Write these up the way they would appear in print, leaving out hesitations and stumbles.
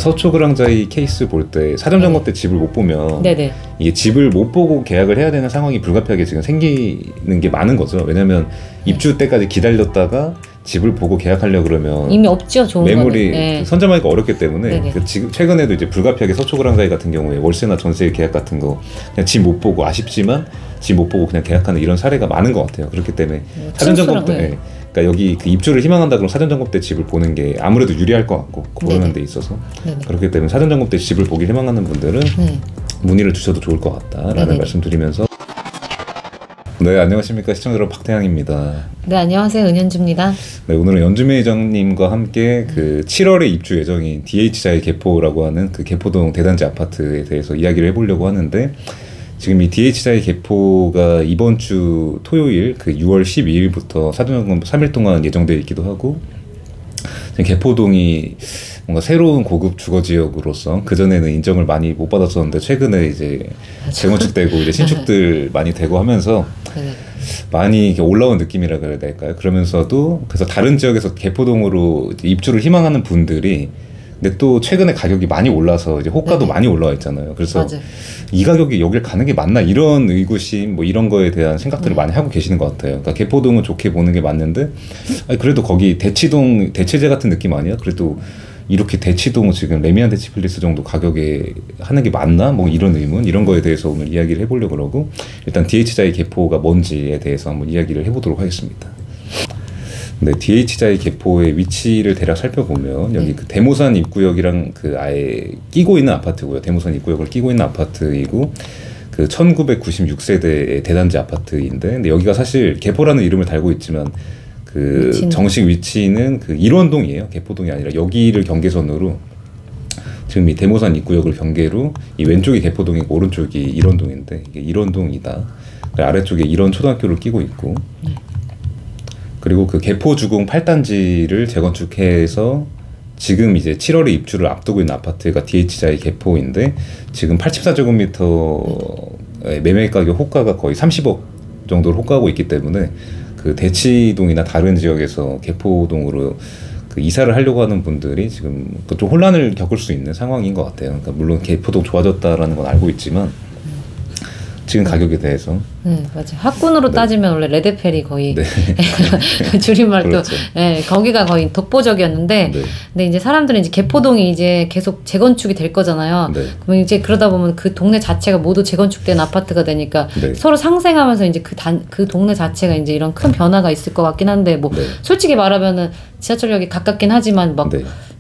서초그랑자이 케이스 볼 때 사전 점검 때 집을 못 보면 네네. 이게 집을 못 보고 계약을 해야 되는 상황이 불가피하게 지금 생기는 게 많은 거죠. 왜냐면 입주 때까지 기다렸다가 집을 보고 계약하려 그러면 이미 없죠. 좋은 매물이 네. 선점하기가 어렵기 때문에 네네. 그 지금 최근에도 이제 불가피하게 서초그랑자이 같은 경우에 월세나 전세 계약 같은 거 그냥 집 못 보고 아쉽지만 집 못 보고 그냥 계약하는 이런 사례가 많은 것 같아요. 그렇기 때문에 사전 점검 때 네. 그러니까 여기 그 입주를 희망한다 그러면 사전 점검 때 집을 보는 게 아무래도 유리할 것 같고 고르는 데 있어서 네네. 그렇기 때문에 사전 점검 때 집을 보기 희망하는 분들은 문의를 주셔도 좋을 것 같다라는 네네. 말씀드리면서 네, 안녕하십니까 시청자 여러분, 박태양입니다. 네, 안녕하세요, 은현주입니다. 네, 오늘은 연주미 회장님과 함께 그 7월에 입주 예정인 DH자의 개포라고 하는 그 개포동 대단지 아파트에 대해서 이야기를 해보려고 하는데, 지금 이 DH자의 개포가 이번 주 토요일 그 6월 12일부터 사전점검 3일 동안 예정되어 있기도 하고, 개포동이 뭔가 새로운 고급 주거지역으로서 그전에는 인정을 많이 못 받았었는데 최근에 이제 재건축되고 이제 신축들 많이 되고 하면서 많이 이렇게 올라온 느낌이라 그래야 될까요? 그러면서도 그래서 다른 지역에서 개포동으로 입주를 희망하는 분들이 근데 또 최근에 가격이 많이 올라서 이제 호가도 많이 올라와 있잖아요. 그래서 맞아요. 이 가격에 여길 가는 게 맞나 이런 의구심 뭐 이런 거에 대한 생각들을 많이 하고 계시는 것 같아요. 그러니까 개포동은 좋게 보는 게 맞는데 아니 그래도 거기 대치동 대체제 같은 느낌 아니야? 그래도 이렇게 대치동 지금 레미안 대치플리스 정도 가격에 하는 게 맞나? 뭐 이런 의문 이런 거에 대해서 오늘 이야기를 해보려고 그러고 일단 DH자의 개포가 뭔지에 대해서 한번 이야기를 해보도록 하겠습니다. 네, DH자의 개포의 위치를 대략 살펴보면 여기 그 대모산 입구역이랑 그 아예 끼고 있는 아파트고요. 대모산 입구역을 끼고 있는 아파트이고 그 1996세대의 대단지 아파트인데 근데 여기가 사실 개포라는 이름을 달고 있지만 그 위치는. 정식 위치는 그 일원동이에요. 개포동이 아니라 여기를 경계선으로 지금 이 대모산 입구역을 경계로 이 왼쪽이 개포동이고 오른쪽이 일원동인데 이게 일원동이다. 아래쪽에 일원 초등학교를 끼고 있고 그리고 그 개포주공 8단지를 재건축해서 지금 이제 7월에 입주를 앞두고 있는 아파트가 DH자의 개포인데 지금 84제곱미터 매매 가격 호가가 거의 30억 정도를 호가하고 있기 때문에 그 대치동이나 다른 지역에서 개포동으로 그 이사를 하려고 하는 분들이 지금 좀 혼란을 겪을 수 있는 상황인 것 같아요. 그러니까 물론 개포동 좋아졌다라는 건 알고 있지만 지금 가격에 대해서 맞아요. 학군으로 따지면 원래 레드펠이 거의 줄임말도 그렇죠. 거기가 거의 독보적이었는데 근데 이제 사람들은 이제 개포동이 이제 계속 재건축이 될 거잖아요. 그러면 이제 그러다 보면 그 동네 자체가 모두 재건축된 아파트가 되니까 서로 상생하면서 이제 그 동네 자체가 이제 이런 큰 변화가 있을 것 같긴 한데 뭐 솔직히 말하면은 지하철역이 가깝긴 하지만 막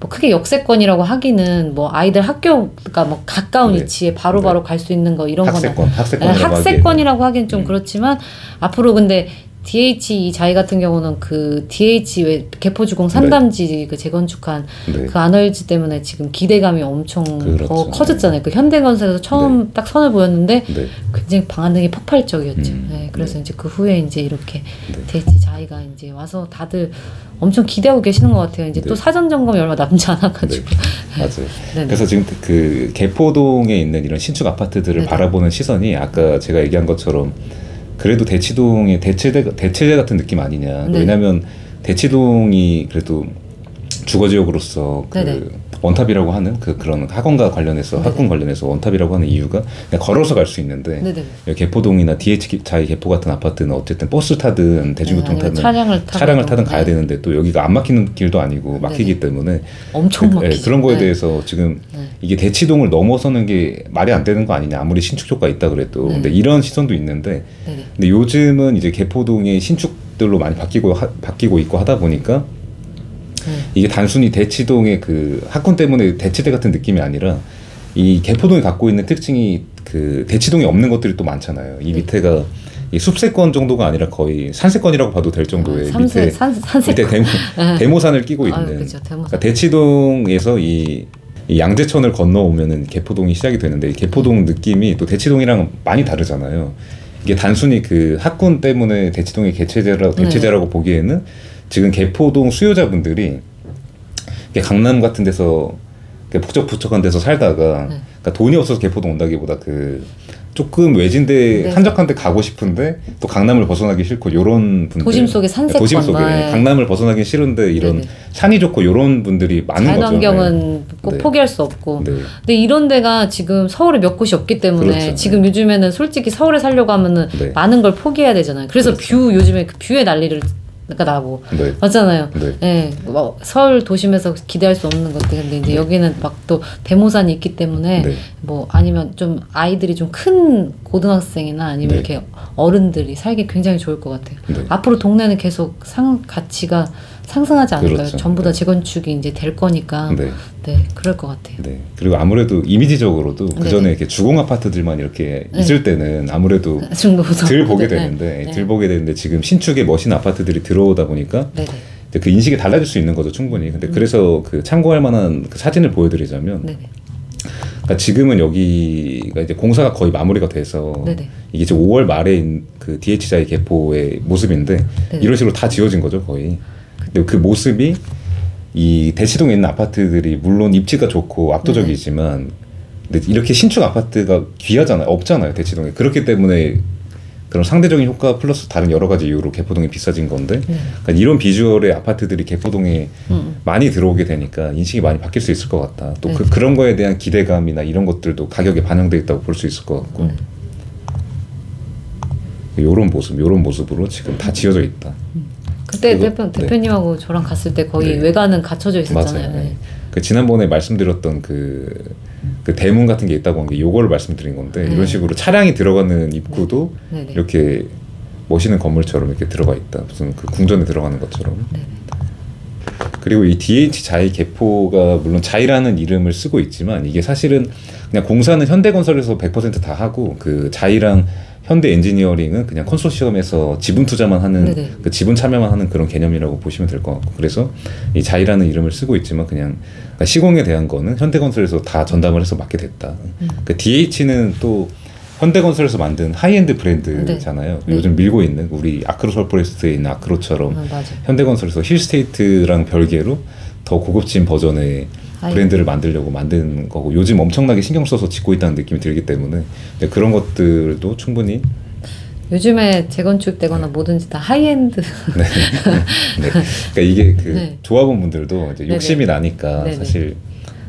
뭐 크게 역세권이라고 하기는 뭐 아이들 학교가 뭐 가까운 위치에 바로바로 갈 수 있는 거 이런 거는 학세권이라고 하기는 좀 그렇지만 앞으로 근데 DH 자이 같은 경우는 그 DH 왜 개포주공 3단지 그 재건축한 그 아널지 때문에 지금 기대감이 엄청 더 커졌잖아요. 그 현대건설에서 처음 딱 선을 보였는데 굉장히 반응이 폭발적이었죠. 그래서 이제 그 후에 이제 이렇게 DH 자이가 이제 와서 다들 엄청 기대하고 계시는 것 같아요. 이제 또 사전 점검이 얼마 남지 않아가지고. 맞아요. 그래서 지금 그 개포동에 있는 이런 신축 아파트들을 바라보는 시선이 아까 제가 얘기한 것처럼 그래도 대치동의 대체제 같은 느낌 아니냐. 왜냐하면 대치동이 그래도 주거지역으로서 그 원탑이라고 하는 그런 학원과 관련해서 학군 관련해서 원탑이라고 하는 이유가 그냥 걸어서 갈 수 있는데 개포동이나 DH자의 개포 같은 아파트는 어쨌든 버스 타든 대중교통 타든 차량을 타든 가야 되는데 또 여기가 안 막히는 길도 아니고 막히기 때문에 엄청 막히죠. 그런 거에 대해서 지금 이게 대치동을 넘어서는 게 말이 안 되는 거 아니냐. 아무리 신축 효과가 있다 그래도 근데 이런 시선도 있는데 근데 요즘은 이제 개포동이 신축들로 많이 바뀌고 있고 하다 보니까 이게 단순히 대치동의 그 학군 때문에 대치대 같은 느낌이 아니라 이 개포동이 갖고 있는 특징이 그 대치동에 없는 것들이 또 많잖아요. 이 밑에가 이 숲세권 정도가 아니라 거의 산세권이라고 봐도 될 정도의 밑에 대모산을 끼고 있는 그러니까 대치동에서 이 양재천을 건너오면은 개포동이 시작이 되는데 이 개포동 느낌이 또 대치동이랑 많이 다르잖아요. 이게 단순히 그 학군 때문에 대치동의 대체제라고 보기에는 지금 개포동 수요자분들이 강남 같은 데서 북적북적한 데서 살다가 그러니까 돈이 없어서 개포동 온다기보다 그 조금 외진데 한적한 데 가고 싶은데 또 강남을 벗어나기 싫고 요런 분들 도심 속에 산세권 도심 속에 강남을 벗어나기 싫은데 이런 산이 좋고 요런 분들이 많은 거죠. 자연환경은 꼭 포기할 수 없고 근데 이런 데가 지금 서울에 몇 곳이 없기 때문에 지금 요즘에는 솔직히 서울에 살려고 하면은 많은 걸 포기해야 되잖아요. 그래서 뷰 요즘에 그 뷰의 난리를 나고 맞잖아요. 뭐 서울 도심에서 기대할 수 없는 것들 근데 이제 여기는 막 또 대모산이 있기 때문에 뭐 아니면 좀 아이들이 좀 큰 고등학생이나 아니면 이렇게 어른들이 살기 굉장히 좋을 것 같아요. 앞으로 동네는 계속 가치가 상승하지 않을까요? 전부 다 재건축이 이제 될 거니까 그럴 것 같아요. 그리고 아무래도 이미지적으로도 그 전에 이렇게 주공 아파트들만 이렇게 있을 때는 아무래도 덜 보게 되는데 덜 보게 되는데 지금 신축의 멋있는 아파트들이 들어오다 보니까 그 인식이 달라질 수 있는 거죠, 충분히. 근데 그래서 그 참고할 만한 그 사진을 보여드리자면, 그러니까 지금은 여기가 이제 공사가 거의 마무리가 돼서 이게 지금 5월 말에 그 DH자이 개포의 모습인데 이런 식으로 다 지어진 거죠, 거의. 근데 그 모습이 이 대치동에 있는 아파트들이 물론 입지가 좋고 압도적이지만 근데 이렇게 신축 아파트가 귀하잖아요, 없잖아요, 대치동에. 그렇기 때문에 그런 상대적인 효과 플러스 다른 여러 가지 이유로 개포동이 비싸진 건데 그러니까 이런 비주얼의 아파트들이 개포동에 많이 들어오게 되니까 인식이 많이 바뀔 수 있을 것 같다. 또 그런 거에 대한 기대감이나 이런 것들도 가격에 반영되어 있다고 볼 수 있을 것 같고 요런 모습으로 지금 다 지어져 있다. 그때 대표님하고 저랑 갔을 때 거의 외관은 갖춰져 있었잖아요. 맞아요. 그 지난번에 말씀드렸던 그 대문 같은 게 있다고 한 게 요거를 말씀드린 건데 이런 식으로 차량이 들어가는 입구도 이렇게 멋있는 건물처럼 이렇게 들어가 있다. 무슨 그 궁전에 들어가는 것처럼. 그리고 이 DH 자이 개포가 물론 자이라는 이름을 쓰고 있지만 이게 사실은 그냥 공사는 현대건설에서 100% 다 하고 그 자이랑 현대 엔지니어링은 그냥 컨소시엄에서 지분 투자만 하는 그 지분 참여만 하는 그런 개념이라고 보시면 될 것 같고 그래서 이 자이라는 이름을 쓰고 있지만 그냥 시공에 대한 거는 현대건설에서 다 전담을 해서 맡게 됐다. 그 DH는 또 현대건설에서 만든 하이엔드 브랜드잖아요. 요즘 밀고 있는 우리 아크로솔포레스트에 있는 아크로처럼 현대건설에서 힐스테이트랑 별개로 더 고급진 버전의 브랜드를 만들려고 만든 거고 요즘 엄청나게 신경 써서 짓고 있다는 느낌이 들기 때문에 그런 것들도 충분히 요즘에 재건축되거나 뭐든지 다 하이엔드. 그러니까 이게 그 조합원분들도 이제 욕심이 나니까 사실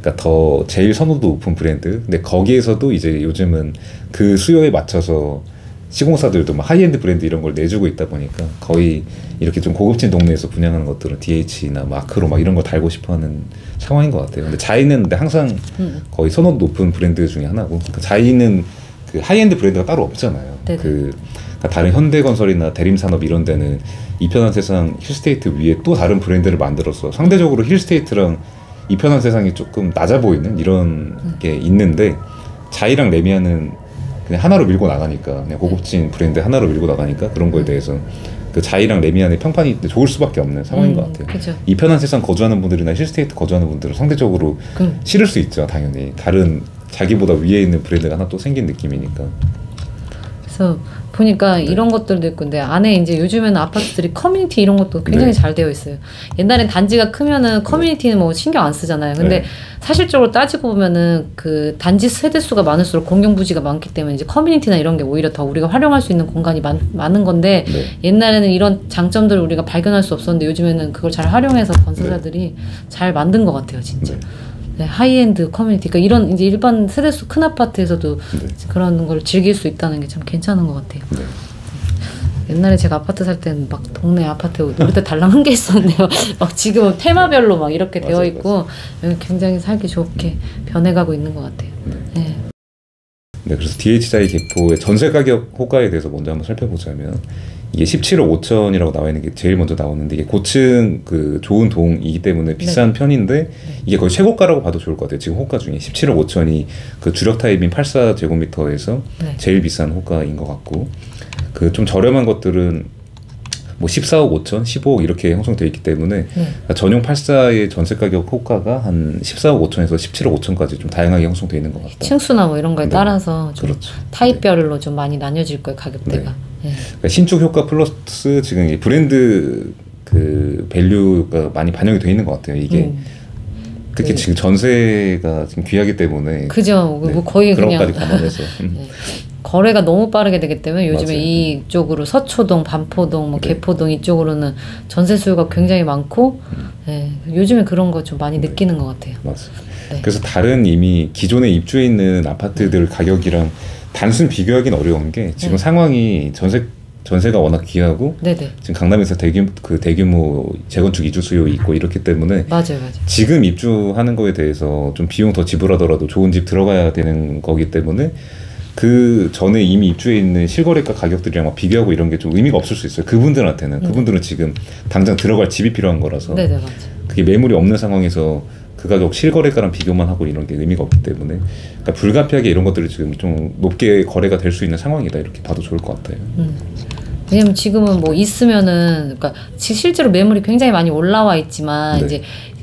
그러니까 더 제일 선호도 높은 브랜드. 근데 거기에서도 이제 요즘은 그 수요에 맞춰서 시공사들도 막 하이엔드 브랜드 이런 걸 내주고 있다 보니까 거의 이렇게 좀 고급진 동네에서 분양하는 것들은 DH나 마크로 막 이런 거 달고 싶어하는 상황인 것 같아요. 근데 자이는 근데 항상 거의 선호도 높은 브랜드 중에 하나고 그러니까 자이는 그 하이엔드 브랜드가 따로 없잖아요. 그러니까 다른 현대건설이나 대림산업 이런 데는 이편한 세상 힐스테이트 위에 또 다른 브랜드를 만들어서 상대적으로 힐스테이트랑 이편한 세상이 조금 낮아 보이는 이런 게 있는데 자이랑 레미아는 그냥 하나로 밀고 나가니까 그냥 고급진 브랜드 하나로 밀고 나가니까 그런 거에 대해서 그 자이랑 레미안의 평판이 좋을 수밖에 없는 상황인 것 같아요. 그쵸. 이 편한 세상 거주하는 분들이나 힐스테이트 거주하는 분들은 상대적으로 싫을 수 있죠, 당연히. 다른 자기보다 위에 있는 브랜드가 하나 또 생긴 느낌이니까. 그래서 보니까 이런 것들도 있고 근데 안에 이제 요즘에는 아파트들이 커뮤니티 이런 것도 굉장히 잘 되어 있어요. 옛날엔 단지가 크면은 커뮤니티는 뭐 신경 안 쓰잖아요. 근데 사실적으로 따지고 보면은 그 단지 세대수가 많을수록 공용 부지가 많기 때문에 이제 커뮤니티나 이런 게 오히려 더 우리가 활용할 수 있는 공간이 많은 건데 옛날에는 이런 장점들을 우리가 발견할 수 없었는데 요즘에는 그걸 잘 활용해서 건설사들이 잘 만든 것 같아요, 진짜. 하이엔드 커뮤니티, 그러니까 이런 이제 일반 세대수 큰 아파트에서도 그런 걸 즐길 수 있다는 게 참 괜찮은 것 같아요. 옛날에 제가 아파트 살 때는 막 동네 아파트 우리 달랑 한 개 있었는데요. 막 지금은 테마별로 막 이렇게 되어 있고 굉장히 살기 좋게 변해가고 있는 것 같아요. 그래서 DH자이 개포의 전세 가격 호가에 대해서 먼저 한번 살펴보자면 이게 17억 5천이라고 나와 있는 게 제일 먼저 나오는데 이게 고층 그 좋은 동이기 때문에 비싼 편인데 이게 거의 최고가라고 봐도 좋을 것 같아요. 지금 호가 중에 17억 5천이 그 주력 타입인 84제곱미터에서 제일 비싼 호가인 것 같고 그 좀 저렴한 것들은 뭐 14억 5천, 15억 이렇게 형성되어 있기 때문에 그러니까 전용 84의 전세 가격 호가가 한 14억 5천에서 17억 5천까지 좀 다양하게 형성되어 있는 것 같다. 층수나 뭐 이런 거에 따라서 좀 타입별로 좀 많이 나뉘어질 거예요, 가격대가. 그러니까 신축 효과 플러스 지금 브랜드 그 밸류가 많이 반영이 되어 있는 것 같아요. 이게 특히 지금 전세가 지금 귀하기 때문에 그죠. 뭐 거의 그런 그냥 것까지 감안해서 거래가 너무 빠르게 되기 때문에 요즘에 맞아요. 이쪽으로 서초동, 반포동, 뭐 개포동 이쪽으로는 전세 수요가 굉장히 많고 요즘에 그런 거 좀 많이 느끼는 것 같아요. 맞아요. 그래서 다른 이미 기존에 입주해 있는 아파트들 가격이랑 단순 비교하기는 어려운 게 지금 상황이 전세가 워낙 귀하고 지금 강남에서 대규모 재건축 이주 수요 있고 이렇기 때문에 맞아요. 지금 입주하는 거에 대해서 좀 비용 더 지불하더라도 좋은 집 들어가야 되는 거기 때문에 그 전에 이미 입주해 있는 실거래가 가격들이랑 막 비교하고 이런 게 좀 의미가 없을 수 있어요. 그분들한테는 그분들은 지금 당장 들어갈 집이 필요한 거라서 맞아요. 그게 매물이 없는 상황에서 그 가격 실거래가랑 비교만 하고 이런 게 의미가 없기 때문에 그러니까 불가피하게 이런 것들이 지금 좀 높게 거래가 될 수 있는 상황이다 이렇게 봐도 좋을 것 같아요. 왜냐면 지금은 뭐 있으면은 그러니까 실제로 매물이 굉장히 많이 올라와 있지만 이제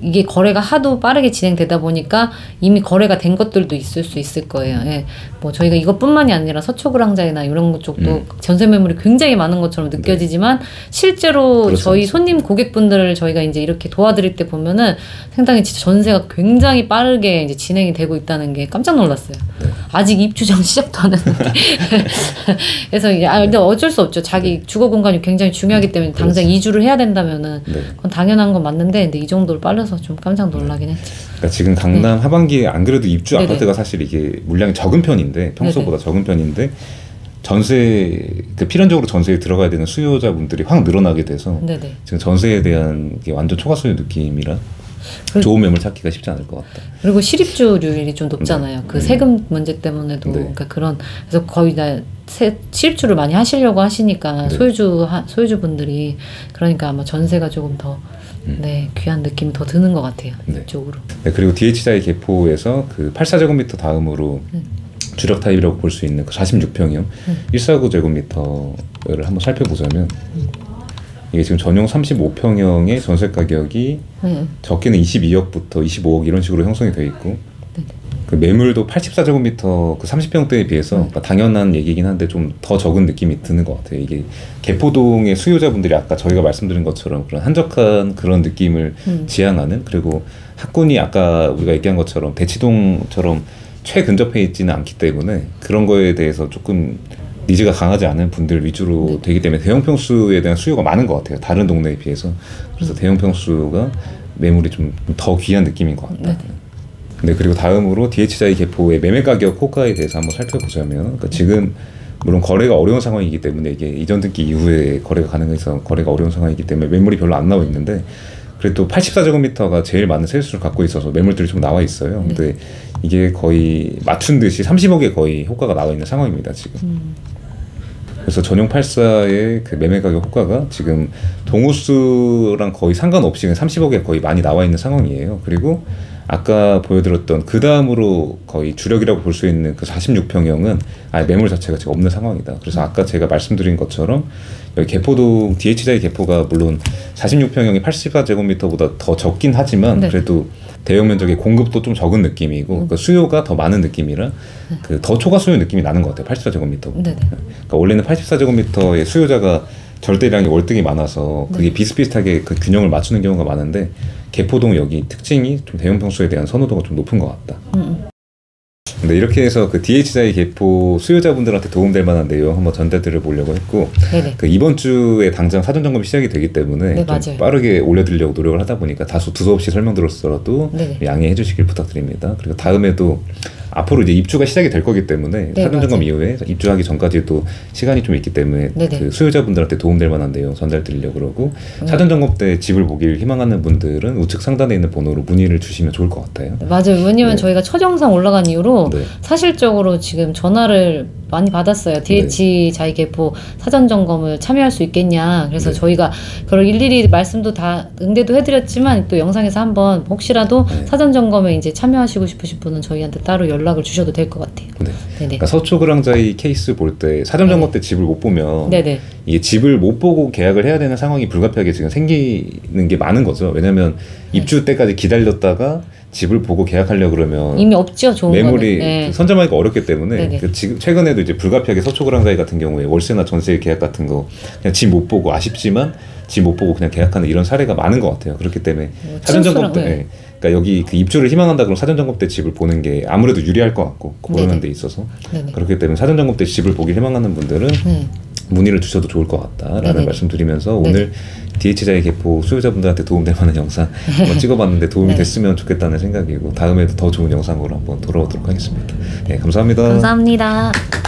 이게 거래가 하도 빠르게 진행되다 보니까 이미 거래가 된 것들도 있을 수 있을 거예요. 뭐 저희가 이것뿐만이 아니라 서초그랑자이나 이런 쪽도 전세 매물이 굉장히 많은 것처럼 느껴지지만 실제로 그렇죠. 저희 손님 고객분들을 저희가 이제 이렇게 도와드릴 때 보면은 상당히 진짜 전세가 굉장히 빠르게 이제 진행이 되고 있다는 게 깜짝 놀랐어요. 아직 입주장 시작도 안 했는데. 그래서 이게 근데 어쩔 수 없죠. 자기 주거 공간이 굉장히 중요하기 때문에 당장 이주를 해야 된다면은 그건 당연한 건 맞는데 근데 이 정도로 빨라서 좀 깜짝 놀라긴 했죠. 그러니까 지금 강남 하반기에 안 그래도 입주 아파트가 사실 이게 물량이 적은 편인데 평소보다 적은 편인데 전세 필연적으로 전세에 들어가야 되는 수요자분들이 확 늘어나게 돼서 지금 전세에 대한 게 완전 초과수요 느낌이라 좋은 매물 찾기가 쉽지 않을 것 같다. 그리고 실입주율이 좀 높잖아요. 그 세금 문제 때문에도 그러니까 그래서 거의 다 실입주를 많이 하시려고 하시니까 소유주분들이 그러니까 아마 전세가 조금 더 귀한 느낌이 더 드는 것 같아요. 이쪽으로. 그리고 DH자의 개포에서 그 84제곱미터 다음으로 주력 타입이라고 볼 수 있는 그 46평형 149제곱미터를 한번 살펴보자면 이게 지금 전용 35평형의 전세 가격이 적게는 22억부터 25억 이런 식으로 형성이 되어 있고 그 매물도 84제곱미터 그 30평대에 비해서 그러니까 당연한 얘기긴 한데 좀 더 적은 느낌이 드는 것 같아요. 이게 개포동의 수요자분들이 아까 저희가 말씀드린 것처럼 그런 한적한 그런 느낌을 지향하는 그리고 학군이 아까 우리가 얘기한 것처럼 대치동처럼 최근접해 있지는 않기 때문에 그런 거에 대해서 조금 니즈가 강하지 않은 분들 위주로 되기 때문에 대형 평수에 대한 수요가 많은 것 같아요. 다른 동네에 비해서. 그래서 대형 평수가 매물이 좀 더 귀한 느낌인 것 같다. 그리고 다음으로 DH자의 개포의 매매 가격 호가에 대해서 한번 살펴보자면 그러니까 지금 물론 거래가 어려운 상황이기 때문에 이게 이전 등기 이후에 거래가 가능해서 거래가 어려운 상황이기 때문에 매물이 별로 안 나와 있는데 그래도 84제곱미터가 제일 많은 세수를 갖고 있어서 매물들이 좀 나와 있어요. 근데 이게 거의 맞춘 듯이 30억에 거의 호가가 나와 있는 상황입니다, 지금. 그래서 전용 84의 그 매매 가격 호가가 지금 동호수랑 거의 상관없이 30억에 거의 많이 나와 있는 상황이에요. 그리고 아까 보여드렸던 그 다음으로 거의 주력이라고 볼 수 있는 그 46평형은 아예 매물 자체가 지금 없는 상황이다. 그래서 아까 제가 말씀드린 것처럼 여기 개포동 DH자의 개포가 물론 46평형이 84제곱미터보다 더 적긴 하지만 그래도 대형 면적의 공급도 좀 적은 느낌이고 그러니까 수요가 더 많은 느낌이라 그 더 초과 수요 느낌이 나는 것 같아요. 84제곱미터. 그러니까 원래는 84제곱미터의 수요자가 절대량이 월등히 많아서 그게 비슷비슷하게 그 균형을 맞추는 경우가 많은데 개포동 여기 특징이 좀 대형 평수에 대한 선호도가 좀 높은 것 같다. 근데 이렇게 해서 그 DH자의 개포 수요자분들한테 도움될 만한 내용 한번 전달드려 보려고 했고 그 이번 주에 당장 사전 점검이 시작이 되기 때문에 좀 빠르게 올려드리려고 노력을 하다 보니까 다소 두서없이 설명드렸더라도 양해해 주시길 부탁드립니다. 그리고 다음에도 앞으로 이제 입주가 시작이 될 거기 때문에 사전 점검 이후에 입주하기 전까지도 시간이 좀 있기 때문에 그 수요자분들한테 도움될 만한 내용 전달드리려고 그러고 사전 점검 때 집을 보길 희망하는 분들은 우측 상단에 있는 번호로 문의를 주시면 좋을 것 같아요. 맞아요. 왜냐면 저희가 첫 영상 올라간 이후로 사실적으로 지금 전화를 많이 받았어요. DH자의 개포 사전 점검을 참여할 수 있겠냐. 그래서 저희가 그걸 일일이 말씀도 다 응대도 해드렸지만 또 영상에서 한번 혹시라도 사전 점검에 이제 참여하시고 싶으신 분은 저희한테 따로 연락을 주셔도 될 것 같아요. 그러니까 서초그랑자의 케이스 볼 때 사전 점검 때 집을 못 보면 이게 집을 못 보고 계약을 해야 되는 상황이 불가피하게 지금 생기는 게 많은 거죠. 왜냐하면 입주 때까지 기다렸다가 집을 보고 계약하려고 그러면 이미 없죠. 좋은 매물이 선점하기가 어렵기 때문에 그 지금 최근에도 이제 불가피하게 서초그랑자이 같은 경우에 월세나 전세 계약 같은 거 그냥 집 못 보고 아쉽지만 집 못 보고 그냥 계약하는 이런 사례가 많은 것 같아요. 그렇기 때문에 사전 점검 때 그러니까 여기 그 입주를 희망한다 그러면 사전 점검 때 집을 보는 게 아무래도 유리할 것 같고 고르는 데 있어서 그렇기 때문에 사전 점검 때 집을 보길 희망하는 분들은 문의를 주셔도 좋을 것 같다라는 말씀드리면서 오늘 DH자의 개포 수요자분들한테 도움될 만한 영상 한번 찍어봤는데 도움이 됐으면 좋겠다는 생각이고 다음에도 더 좋은 영상으로 한번 돌아오도록 하겠습니다. 네, 감사합니다. 감사합니다.